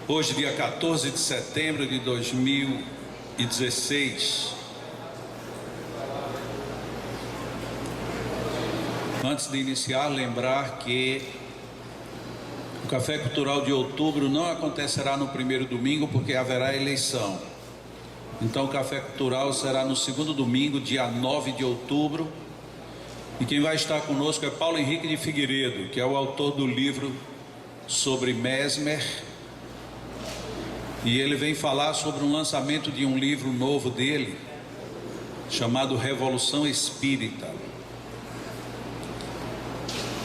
Hoje, dia 14 de setembro de 2016. Antes de iniciar, lembrar que o Café Cultural de outubro não acontecerá no primeiro domingo, porque haverá eleição. Então, o Café Cultural será no segundo domingo, dia 9 de outubro. E quem vai estar conosco é Paulo Henrique de Figueiredo, que é o autor do livro sobre Mesmer. E ele vem falar sobre um lançamento de um livro novo dele, chamado Revolução Espírita.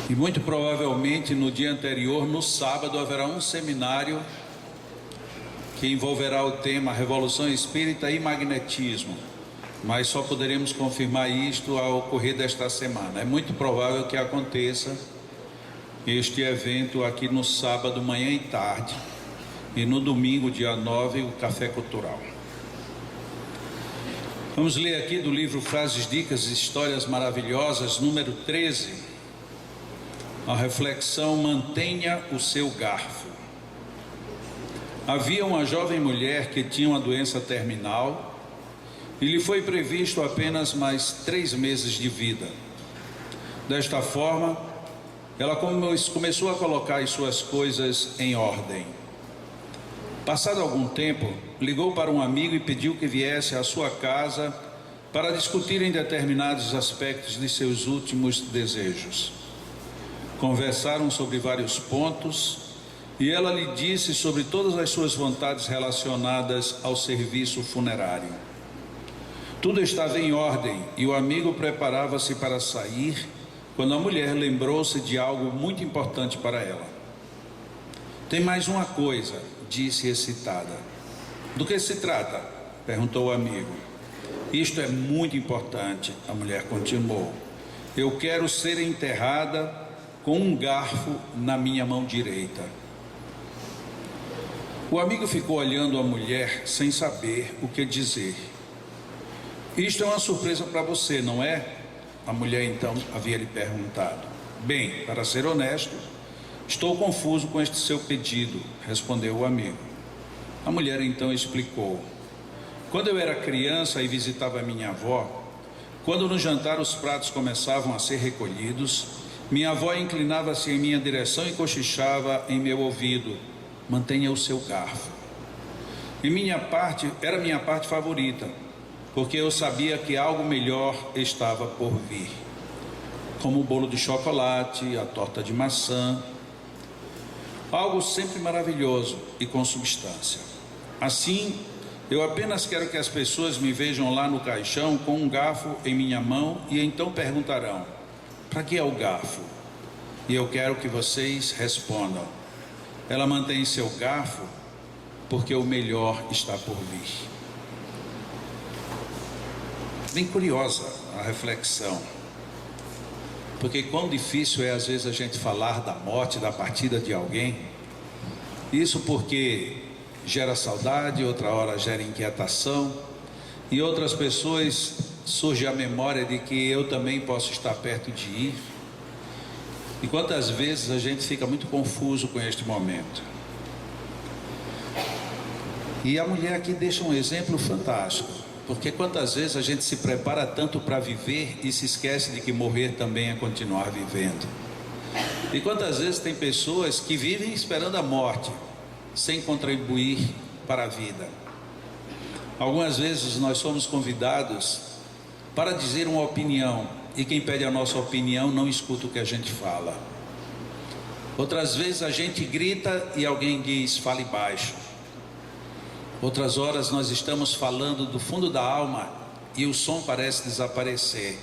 E muito provavelmente no dia anterior, no sábado, haverá um seminário que envolverá o tema Revolução Espírita e Magnetismo. Mas só poderemos confirmar isto ao ocorrer desta semana. É muito provável que aconteça este evento aqui no sábado, manhã e tarde. E no domingo, dia 9, o Café Cultural. Vamos ler aqui do livro Frases, Dicas e Histórias Maravilhosas, número 13. A reflexão: mantenha o seu garfo. Havia uma jovem mulher que tinha uma doença terminal e lhe foi previsto apenas mais 3 meses de vida. Desta forma, ela começou a colocar as suas coisas em ordem. Passado algum tempo, ligou para um amigo e pediu que viesse à sua casa para discutirem determinados aspectos de seus últimos desejos. Conversaram sobre vários pontos e ela lhe disse sobre todas as suas vontades relacionadas ao serviço funerário. Tudo estava em ordem e o amigo preparava-se para sair quando a mulher lembrou-se de algo muito importante para ela. Tem mais uma coisa, disse excitada. Do que se trata? Perguntou o amigo. Isto é muito importante, a mulher continuou. Eu quero ser enterrada com um garfo na minha mão direita. O amigo ficou olhando a mulher sem saber o que dizer. Isto é uma surpresa para você, não é? A mulher então havia lhe perguntado. Bem, para ser honesto, estou confuso com este seu pedido, respondeu o amigo. A mulher então explicou. Quando eu era criança e visitava minha avó, quando no jantar os pratos começavam a ser recolhidos, minha avó inclinava-se em minha direção e cochichava em meu ouvido: mantenha o seu garfo. Era minha parte favorita, porque eu sabia que algo melhor estava por vir, como o bolo de chocolate, a torta de maçã, algo sempre maravilhoso e com substância. Assim, eu apenas quero que as pessoas me vejam lá no caixão com um garfo em minha mão e então perguntarão: para que é o garfo? E eu quero que vocês respondam: ela mantém seu garfo porque o melhor está por vir. Bem curiosa a reflexão, porque quão difícil é às vezes a gente falar da morte, da partida de alguém. Isso porque gera saudade, outra hora gera inquietação, e outras pessoas surge a memória de que eu também posso estar perto de ir. E quantas vezes a gente fica muito confuso com este momento. E a mulher aqui deixa um exemplo fantástico, porque quantas vezes a gente se prepara tanto para viver e se esquece de que morrer também é continuar vivendo. E quantas vezes tem pessoas que vivem esperando a morte, sem contribuir para a vida. Algumas vezes nós somos convidados para dizer uma opinião, e quem pede a nossa opinião não escuta o que a gente fala. Outras vezes a gente grita e alguém diz: fale baixo. Outras horas nós estamos falando do fundo da alma e o som parece desaparecer,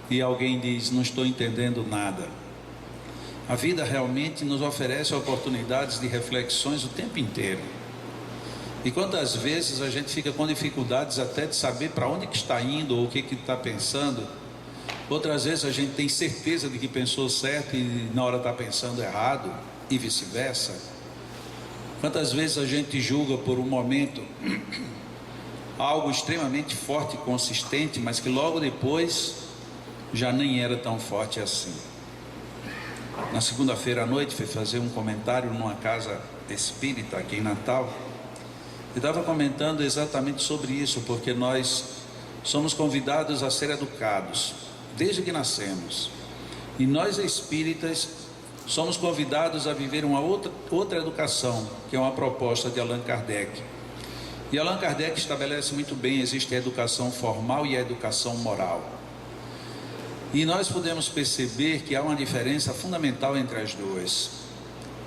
e alguém diz: não estou entendendo nada. A vida realmente nos oferece oportunidades de reflexões o tempo inteiro. E quantas vezes a gente fica com dificuldades até de saber para onde que está indo ou o que está pensando. Outras vezes a gente tem certeza de que pensou certo e na hora está pensando errado, e vice-versa. Quantas vezes a gente julga por um momento algo extremamente forte e consistente, mas que logo depois já nem era tão forte assim. na segunda-feira à noite, fui fazer um comentário numa casa espírita aqui em Natal, e estava comentando exatamente sobre isso, porque nós somos convidados a ser educados desde que nascemos, e nós espíritas somos convidados a viver uma outra educação, que é uma proposta de Allan Kardec. E Allan Kardec estabelece muito bem: existe a educação formal e a educação moral. E nós podemos perceber que há uma diferença fundamental entre as duas.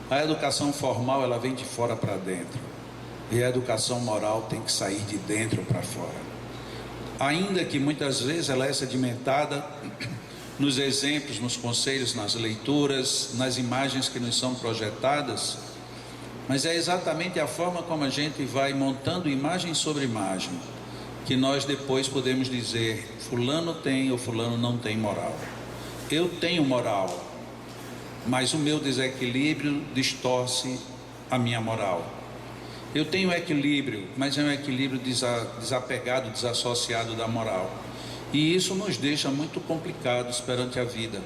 A educação formal, ela vem de fora para dentro, e a educação moral tem que sair de dentro para fora. Ainda que muitas vezes ela é sedimentada nos exemplos, nos conselhos, nas leituras, nas imagens que nos são projetadas, mas é exatamente a forma como a gente vai montando imagem sobre imagem que nós depois podemos dizer: fulano tem ou fulano não tem moral. Eu tenho moral, mas o meu desequilíbrio distorce a minha moral. Eu tenho equilíbrio, mas é um equilíbrio desapegado, desassociado da moral. E isso nos deixa muito complicados perante a vida.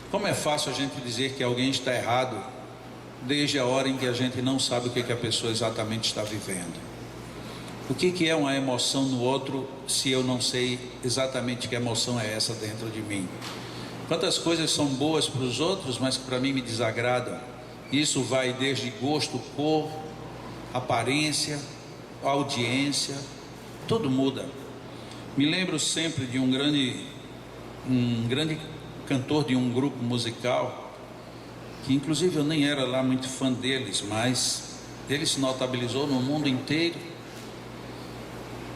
Como é fácil a gente dizer que alguém está errado, desde a hora em que a gente não sabe o que a pessoa exatamente está vivendo. O que é uma emoção no outro, se eu não sei exatamente que emoção é essa dentro de mim? Quantas coisas são boas para os outros, mas que para mim me desagradam? Isso vai desde gosto, cor, aparência, audiência, tudo muda. Me lembro sempre de um grande cantor de um grupo musical, que inclusive eu nem era lá muito fã deles, mas ele se notabilizou no mundo inteiro,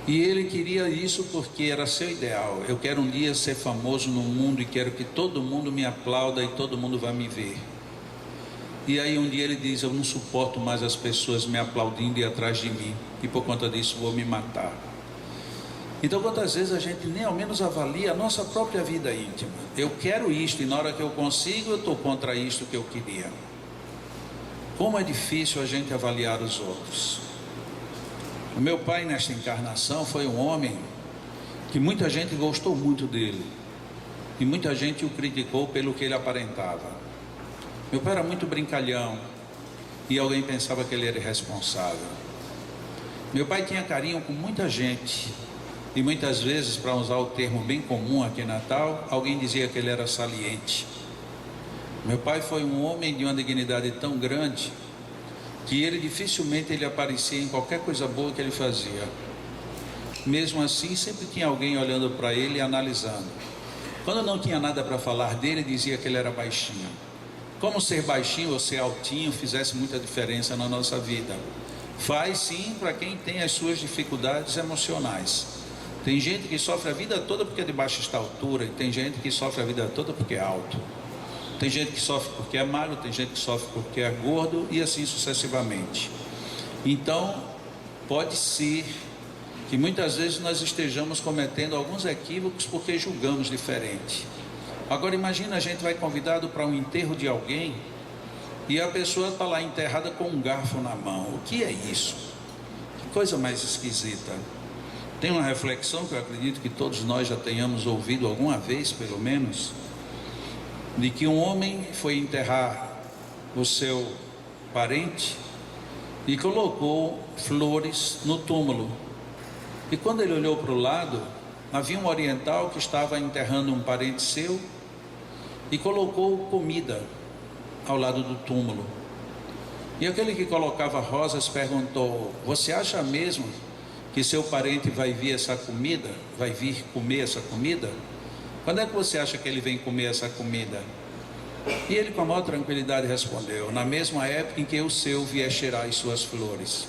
e ele queria isso porque era seu ideal. Eu quero um dia ser famoso no mundo e quero que todo mundo me aplauda e todo mundo vá me ver. E aí um dia ele diz: eu não suporto mais as pessoas me aplaudindo e atrás de mim, e por conta disso vou me matar. Então quantas vezes a gente nem ao menos avalia a nossa própria vida íntima? Eu quero isto e na hora que eu consigo eu estou contra isto que eu queria. Como é difícil a gente avaliar os outros. O meu pai nesta encarnação foi um homem que muita gente gostou muito dele, e muita gente o criticou pelo que ele aparentava. Meu pai era muito brincalhão, e alguém pensava que ele era irresponsável. Meu pai tinha carinho com muita gente, e muitas vezes, para usar o termo bem comum aqui em Natal, alguém dizia que ele era saliente. Meu pai foi um homem de uma dignidade tão grande que ele dificilmente ele aparecia em qualquer coisa boa que ele fazia. Mesmo assim, sempre tinha alguém olhando para ele e analisando. Quando não tinha nada para falar dele, dizia que ele era baixinho. Como ser baixinho ou ser altinho fizesse muita diferença na nossa vida. Faz sim, para quem tem as suas dificuldades emocionais. Tem gente que sofre a vida toda porque é de baixa estatura, e tem gente que sofre a vida toda porque é alto. Tem gente que sofre porque é magro, tem gente que sofre porque é gordo, e assim sucessivamente. Então, pode ser que muitas vezes nós estejamos cometendo alguns equívocos porque julgamos diferente. Agora imagina, a gente vai convidado para um enterro de alguém e a pessoa está lá enterrada com um garfo na mão. O que é isso? Que coisa mais esquisita. Tem uma reflexão que eu acredito que todos nós já tenhamos ouvido alguma vez, pelo menos, de que um homem foi enterrar o seu parente e colocou flores no túmulo. E quando ele olhou para o lado, havia um oriental que estava enterrando um parente seu e colocou comida ao lado do túmulo. E aquele que colocava rosas perguntou: você acha mesmo que seu parente vai vir essa comida? Vai vir comer essa comida? Quando é que você acha que ele vem comer essa comida? E ele com a maior tranquilidade respondeu: na mesma época em que o seu vier cheirar as suas flores.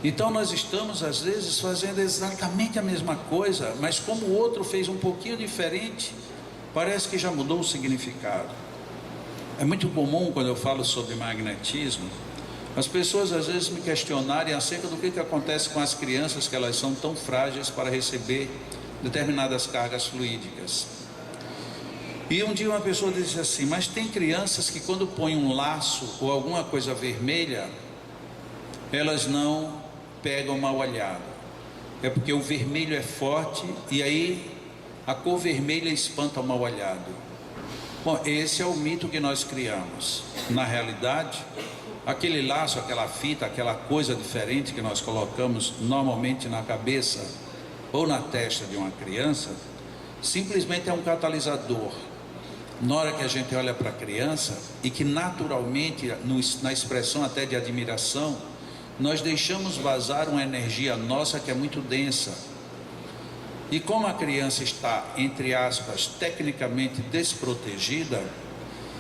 Então nós estamos às vezes fazendo exatamente a mesma coisa, mas como o outro fez um pouquinho diferente, parece que já mudou o significado. É muito comum, quando eu falo sobre magnetismo, as pessoas às vezes me questionarem acerca do que acontece com as crianças, que elas são tão frágeis para receber determinadas cargas fluídicas. E um dia uma pessoa disse assim: mas tem crianças que quando põem um laço ou alguma coisa vermelha, elas não pegam mal olhado. É porque o vermelho é forte e aí a cor vermelha espanta o mal olhado. Bom, esse é o mito que nós criamos. Na realidade, aquele laço, aquela fita, aquela coisa diferente que nós colocamos normalmente na cabeça ou na testa de uma criança, simplesmente é um catalisador. Na hora que a gente olha para a criança e que naturalmente, na expressão até de admiração, nós deixamos vazar uma energia nossa que é muito densa. E como a criança está, entre aspas, tecnicamente desprotegida,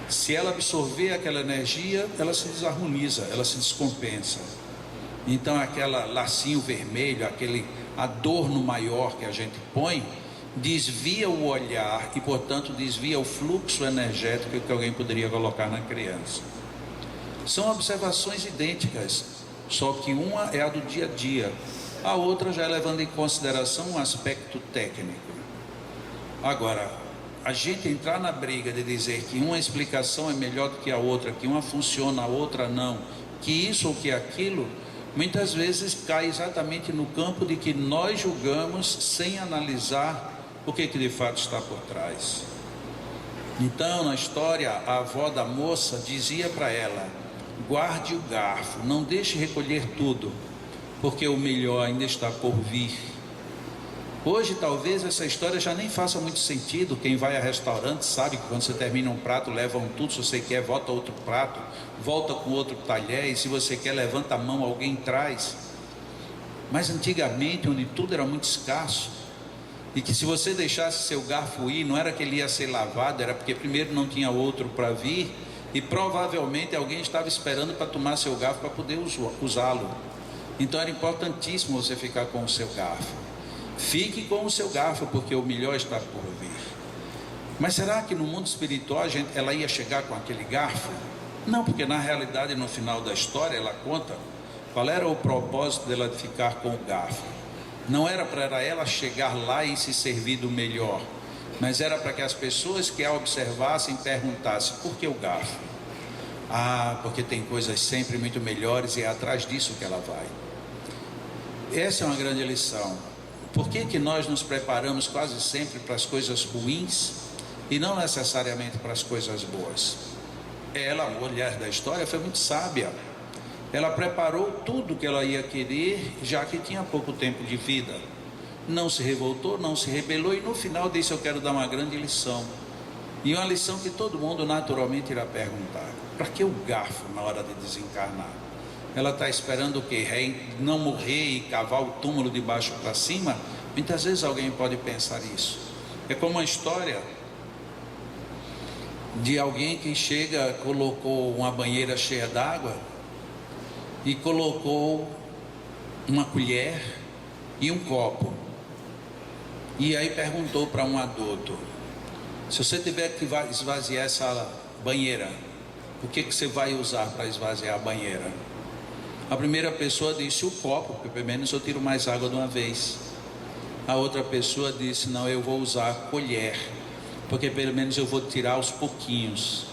se ela absorver aquela energia, ela se desarmoniza, ela se descompensa. Então aquele lacinho vermelho, aquele adorno maior que a gente põe, desvia o olhar e, portanto, desvia o fluxo energético que alguém poderia colocar na criança. São observações idênticas, só que uma é a do dia a dia, a outra já é levando em consideração um aspecto técnico. Agora, a gente entrar na briga de dizer que uma explicação é melhor do que a outra, que uma funciona, a outra não, que isso ou que aquilo, muitas vezes cai exatamente no campo de que nós julgamos sem analisar o que de fato está por trás. Então, na história, a avó da moça dizia para ela: guarde o garfo, não deixe recolher tudo, porque o melhor ainda está por vir. Hoje talvez essa história já nem faça muito sentido. Quem vai a restaurante sabe que quando você termina um prato, levam tudo. Se você quer, volta outro prato, volta com outro talher, e se você quer, levanta a mão, alguém traz. Mas antigamente, onde tudo era muito escasso, e que se você deixasse seu garfo ir, não era que ele ia ser lavado, era porque primeiro não tinha outro para vir, e provavelmente alguém estava esperando para tomar seu garfo para poder usá-lo. Então era importantíssimo você ficar com o seu garfo. Fique com o seu garfo, porque o melhor está por vir. Mas será que no mundo espiritual ela ia chegar com aquele garfo? Não, porque na realidade, no final da história, ela conta qual era o propósito dela de ficar com o garfo. Não era para ela chegar lá e se servir do melhor, mas era para que as pessoas que a observassem perguntassem: por que o garfo? Ah, porque tem coisas sempre muito melhores e é atrás disso que ela vai. Essa é uma grande lição. Por que nós nos preparamos quase sempre para as coisas ruins e não necessariamente para as coisas boas? Ela, a mulher da história, foi muito sábia. Ela preparou tudo que ela ia querer, já que tinha pouco tempo de vida. Não se revoltou, não se rebelou, e no final disse: eu quero dar uma grande lição. E uma lição que todo mundo naturalmente irá perguntar: para que o garfo na hora de desencarnar? Ela está esperando o quê? Não morrer e cavar o túmulo de baixo para cima? Muitas vezes alguém pode pensar isso. É como uma história de alguém que chega, colocou uma banheira cheia d'água e colocou uma colher e um copo. E aí perguntou para um adulto: se você tiver que esvaziar essa banheira, o que você vai usar para esvaziar a banheira? A primeira pessoa disse: o copo, porque pelo menos eu tiro mais água de uma vez. A outra pessoa disse: não, eu vou usar a colher, porque pelo menos eu vou tirar aos pouquinhos.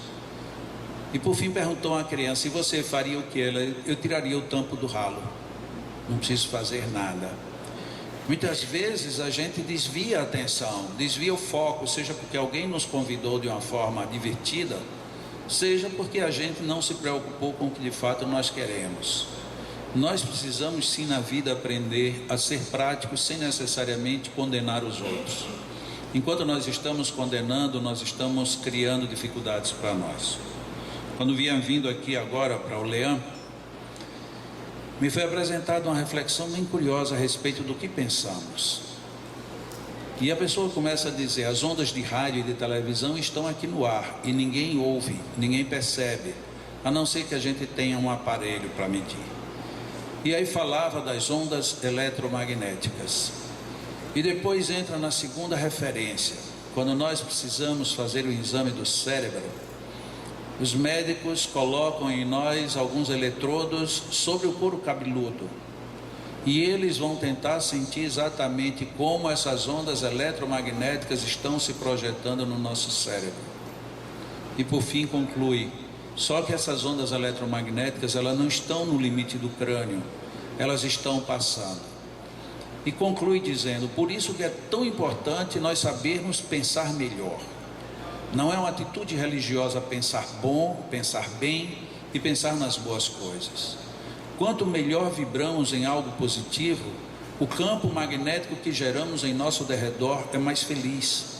E por fim perguntou a criança: e você faria o que? Eu tiraria o tampo do ralo, não preciso fazer nada. Muitas vezes a gente desvia a atenção, desvia o foco, seja porque alguém nos convidou de uma forma divertida, seja porque a gente não se preocupou com o que de fato nós queremos. Nós precisamos sim na vida aprender a ser práticos sem necessariamente condenar os outros. Enquanto nós estamos condenando, nós estamos criando dificuldades para nós. Quando vinha vindo aqui agora para o Leão, me foi apresentada uma reflexão bem curiosa a respeito do que pensamos. E a pessoa começa a dizer: as ondas de rádio e de televisão estão aqui no ar e ninguém ouve, ninguém percebe, a não ser que a gente tenha um aparelho para medir. E aí falava das ondas eletromagnéticas. E depois entra na segunda referência. Quando nós precisamos fazer o exame do cérebro, os médicos colocam em nós alguns eletrodos sobre o couro cabeludo. E eles vão tentar sentir exatamente como essas ondas eletromagnéticas estão se projetando no nosso cérebro. E por fim conclui: só que essas ondas eletromagnéticas, elas não estão no limite do crânio, elas estão passando. E conclui dizendo: por isso que é tão importante nós sabermos pensar melhor. Não é uma atitude religiosa pensar bom, pensar bem e pensar nas boas coisas. Quanto melhor vibramos em algo positivo, o campo magnético que geramos em nosso derredor é mais feliz.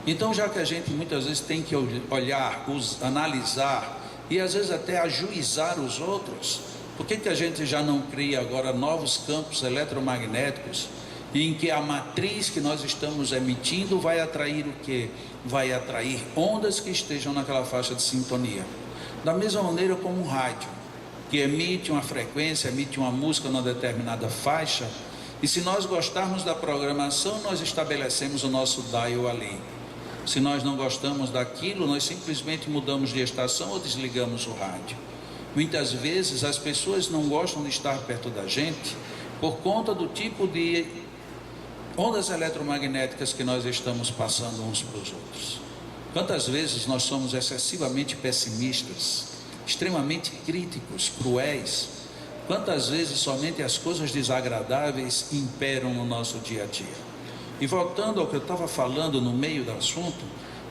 Então, já que a gente muitas vezes tem que olhar, analisar e às vezes até ajuizar os outros, por que a gente já não cria agora novos campos eletromagnéticos em que a matriz que nós estamos emitindo vai atrair o quê? Vai atrair ondas que estejam naquela faixa de sintonia. Da mesma maneira como um rádio, que emite uma frequência, emite uma música numa determinada faixa, e se nós gostarmos da programação, nós estabelecemos o nosso dial ali. Se nós não gostamos daquilo, nós simplesmente mudamos de estação ou desligamos o rádio. Muitas vezes as pessoas não gostam de estar perto da gente por conta do tipo de ondas eletromagnéticas que nós estamos passando uns para os outros. Quantas vezes nós somos excessivamente pessimistas, extremamente críticos, cruéis? Quantas vezes somente as coisas desagradáveis imperam no nosso dia a dia? E voltando ao que eu estava falando no meio do assunto,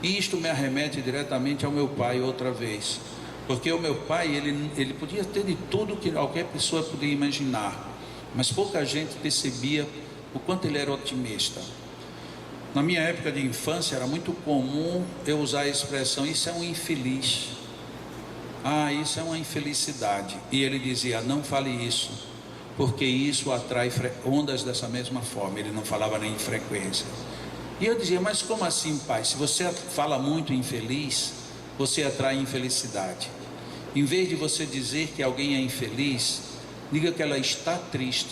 isto me arremete diretamente ao meu pai outra vez. Porque o meu pai, ele podia ter de tudo que qualquer pessoa podia imaginar, mas pouca gente percebia o quanto ele era otimista. Na minha época de infância era muito comum eu usar a expressão: isso é um infeliz. Ah, isso é uma infelicidade. E ele dizia: não fale isso, porque isso atrai ondas dessa mesma forma. Ele não falava nem em frequência. E eu dizia: mas como assim, pai? Se você fala muito infeliz, você atrai infelicidade. Em vez de você dizer que alguém é infeliz, diga que ela está triste.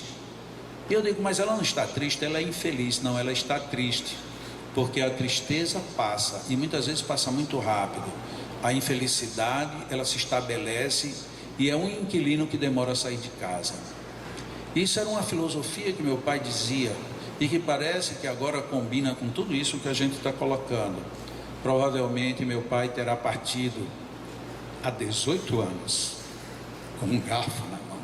E eu digo: mas ela não está triste, ela é infeliz. Não, ela está triste, porque a tristeza passa, e muitas vezes passa muito rápido. A infelicidade, ela se estabelece, e é um inquilino que demora a sair de casa. Isso era uma filosofia que meu pai dizia, e que parece que agora combina com tudo isso que a gente está colocando. Provavelmente meu pai terá partido há 18 anos, com um garfo na mão.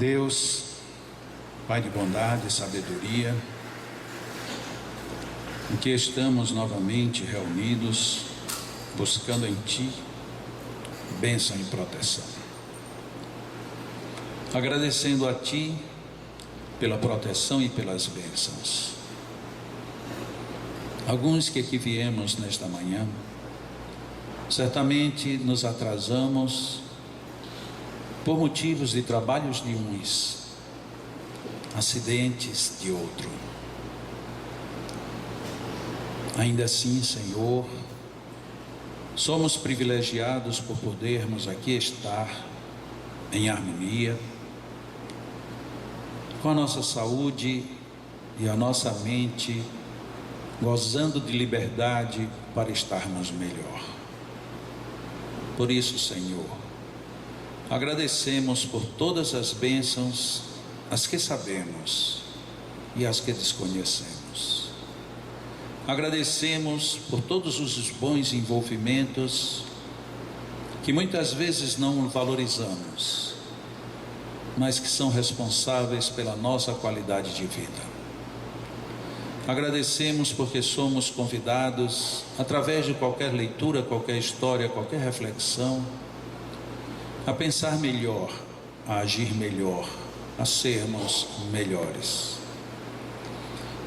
Deus, Pai de bondade e sabedoria, em que estamos novamente reunidos, buscando em Ti bênção e proteção. Agradecendo a Ti pela proteção e pelas bênçãos. Alguns que aqui viemos nesta manhã, certamente nos atrasamos por motivos de trabalhos de uns, acidentes de outro. Ainda assim, Senhor, somos privilegiados por podermos aqui estar em harmonia, com a nossa saúde e a nossa mente, gozando de liberdade para estarmos melhor. Por isso, Senhor, agradecemos por todas as bênçãos, as que sabemos e as que desconhecemos. Agradecemos por todos os bons envolvimentos que muitas vezes não valorizamos, mas que são responsáveis pela nossa qualidade de vida. Agradecemos porque somos convidados, através de qualquer leitura, qualquer história, qualquer reflexão, a pensar melhor, a agir melhor, a sermos melhores.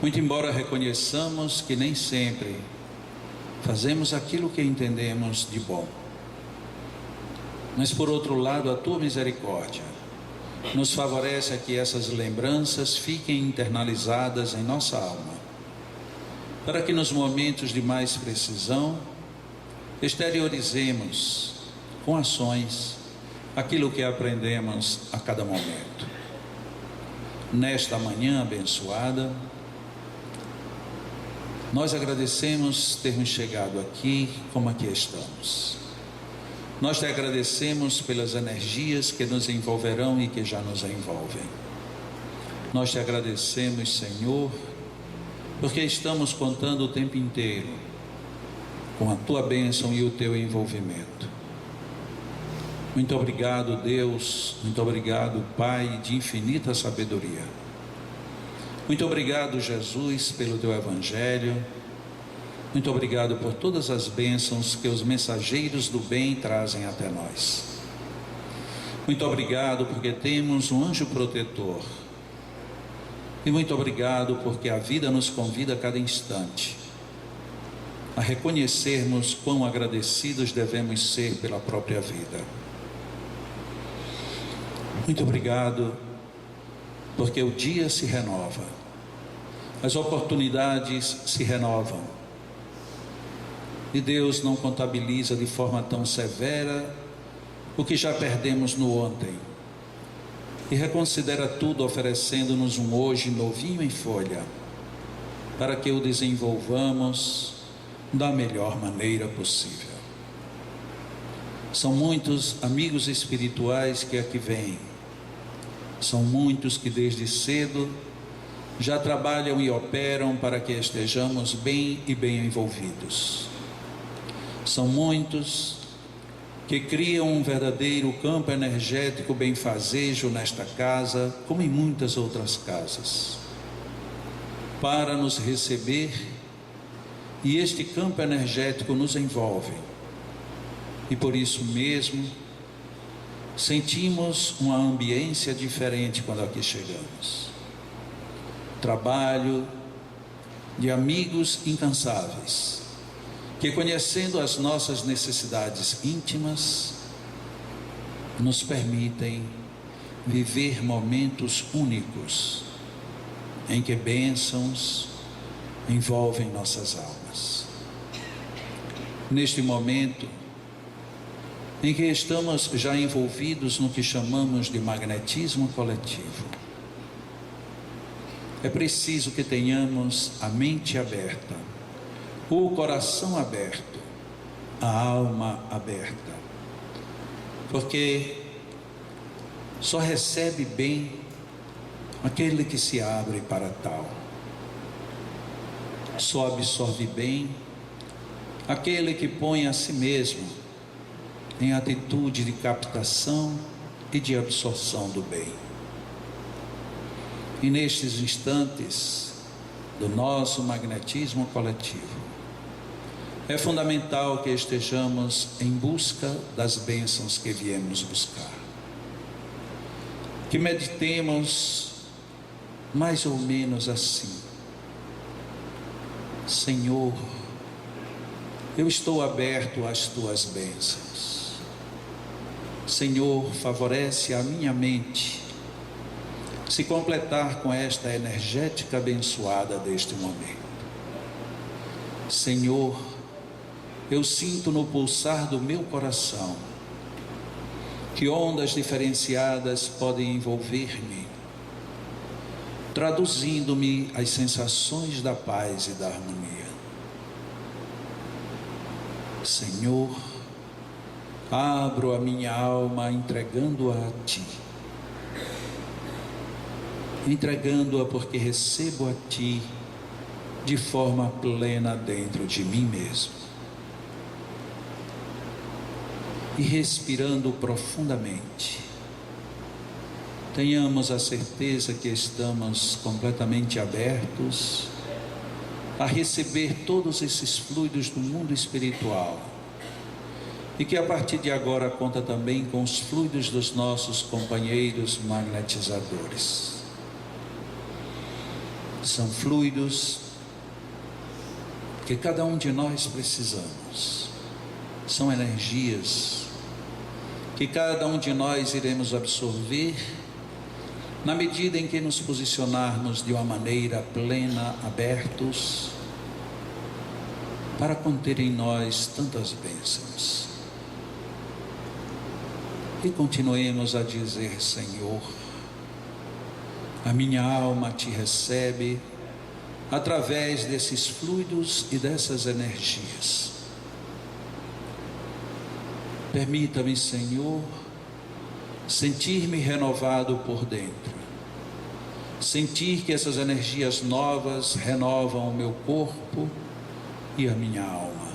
Muito embora reconheçamos que nem sempre fazemos aquilo que entendemos de bom, mas por outro lado, a Tua misericórdia nos favorece a que essas lembranças fiquem internalizadas em nossa alma, para que nos momentos de mais precisão exteriorizemos com ações aquilo que aprendemos a cada momento. Nesta manhã abençoada, nós agradecemos termos chegado aqui como aqui estamos. Nós te agradecemos pelas energias que nos envolverão e que já nos envolvem. Nós te agradecemos, Senhor, porque estamos contando o tempo inteiro com a Tua bênção e o Teu envolvimento. Muito obrigado, Deus, muito obrigado, Pai de infinita sabedoria. Muito obrigado, Jesus, pelo teu evangelho. Muito obrigado por todas as bênçãos que os mensageiros do bem trazem até nós. Muito obrigado porque temos um anjo protetor. E muito obrigado porque a vida nos convida a cada instante a reconhecermos quão agradecidos devemos ser pela própria vida. Muito obrigado porque o dia se renova, as oportunidades se renovam, e Deus não contabiliza de forma tão severa o que já perdemos no ontem, e reconsidera tudo, oferecendo-nos um hoje novinho em folha, para que o desenvolvamos da melhor maneira possível. São muitos amigos espirituais que aqui vêm, são muitos que desde cedo já trabalham e operam para que estejamos bem e bem envolvidos. São muitos que criam um verdadeiro campo energético benfazejo nesta casa, como em muitas outras casas, para nos receber, e este campo energético nos envolve, e por isso mesmo sentimos uma ambiência diferente quando aqui chegamos. Trabalho de amigos incansáveis, que, conhecendo as nossas necessidades íntimas, nos permitem viver momentos únicos em que bênçãos envolvem nossas almas. Neste momento em que estamos já envolvidos no que chamamos de magnetismo coletivo, é preciso que tenhamos a mente aberta, o coração aberto, a alma aberta, porque só recebe bem aquele que se abre para tal, só absorve bem aquele que põe a si mesmo em atitude de captação e de absorção do bem. E nestes instantes do nosso magnetismo coletivo, é fundamental que estejamos em busca das bênçãos que viemos buscar, que meditemos mais ou menos assim: Senhor, eu estou aberto às tuas bênçãos. Senhor, favorece a minha mente se completar com esta energética abençoada deste momento. Senhor, eu sinto no pulsar do meu coração que ondas diferenciadas podem envolver-me, traduzindo-me as sensações da paz e da harmonia. Senhor, abro a minha alma entregando-a a Ti, entregando-a porque recebo a Ti de forma plena dentro de mim mesmo, e respirando profundamente, tenhamos a certeza que estamos completamente abertos a receber todos esses fluidos do mundo espiritual, e que a partir de agora conta também com os fluidos dos nossos companheiros magnetizadores. São fluidos que cada um de nós precisamos, são energias que cada um de nós iremos absorver na medida em que nos posicionarmos de uma maneira plena, abertos, para conter em nós tantas bênçãos. E continuemos a dizer: Senhor, a minha alma Te recebe através desses fluidos e dessas energias. Permita-me, Senhor, sentir-me renovado por dentro, sentir que essas energias novas renovam o meu corpo e a minha alma.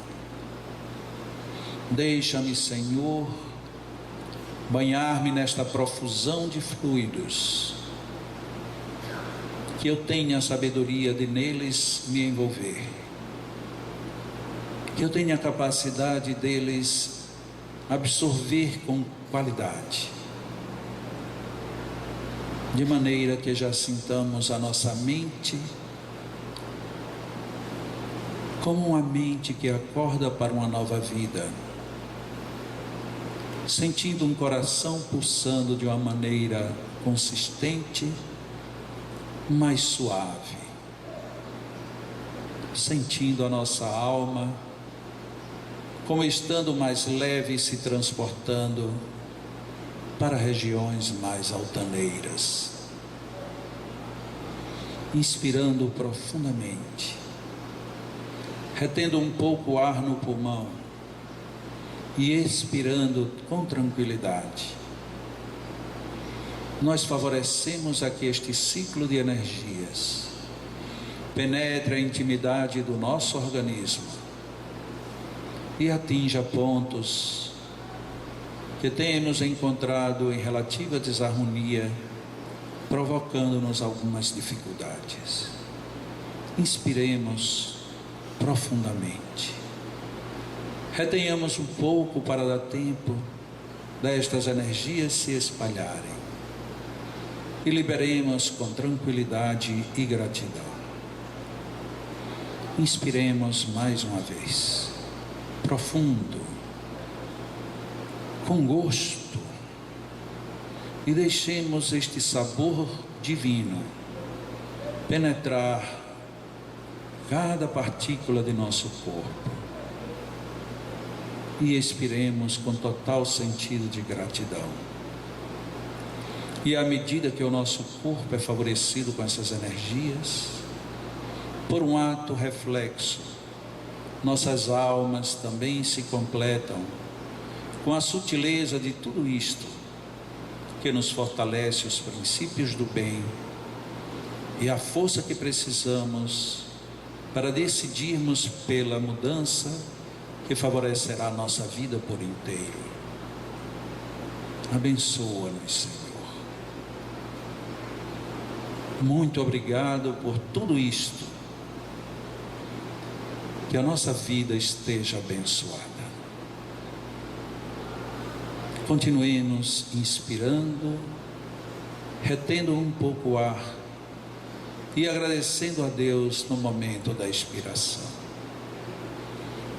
Deixa-me, Senhor, banhar-me nesta profusão de fluidos, que eu tenha a sabedoria de neles me envolver, que eu tenha a capacidade deles absorver com qualidade, de maneira que já sintamos a nossa mente como uma mente que acorda para uma nova vida, sentindo um coração pulsando de uma maneira consistente, mais suave, sentindo a nossa alma como estando mais leve e se transportando para regiões mais altaneiras, inspirando profundamente, retendo um pouco o ar no pulmão e expirando com tranquilidade. Nós favorecemos aqui este ciclo de energias, penetre a intimidade do nosso organismo e atinja pontos que temos encontrado em relativa desarmonia, provocando-nos algumas dificuldades. Inspiremos profundamente, retenhamos um pouco para dar tempo destas energias se espalharem e liberemos com tranquilidade e gratidão. Inspiremos mais uma vez, profundo, com gosto, e deixemos este sabor divino penetrar cada partícula de nosso corpo e expiremos com total sentido de gratidão. E à medida que o nosso corpo é favorecido com essas energias, por um ato reflexo, nossas almas também se completam com a sutileza de tudo isto que nos fortalece os princípios do bem e a força que precisamos para decidirmos pela mudança que favorecerá a nossa vida por inteiro. Abençoa-nos, Senhor. Muito obrigado por tudo isto. Que a nossa vida esteja abençoada. Continuemos inspirando, retendo um pouco o ar e agradecendo a Deus no momento da expiração.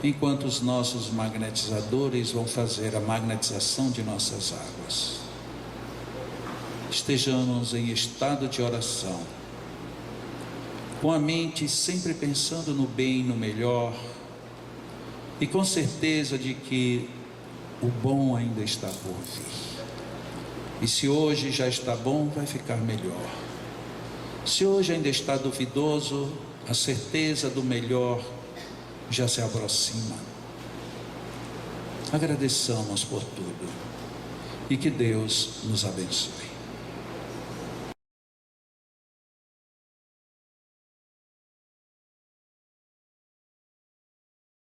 Enquanto os nossos magnetizadores vão fazer a magnetização de nossas águas, estejamos em estado de oração, com a mente sempre pensando no bem, no melhor, e com certeza de que o bom ainda está por vir. E se hoje já está bom, vai ficar melhor. Se hoje ainda está duvidoso, a certeza do melhor já se aproxima. Agradeçamos por tudo e que Deus nos abençoe.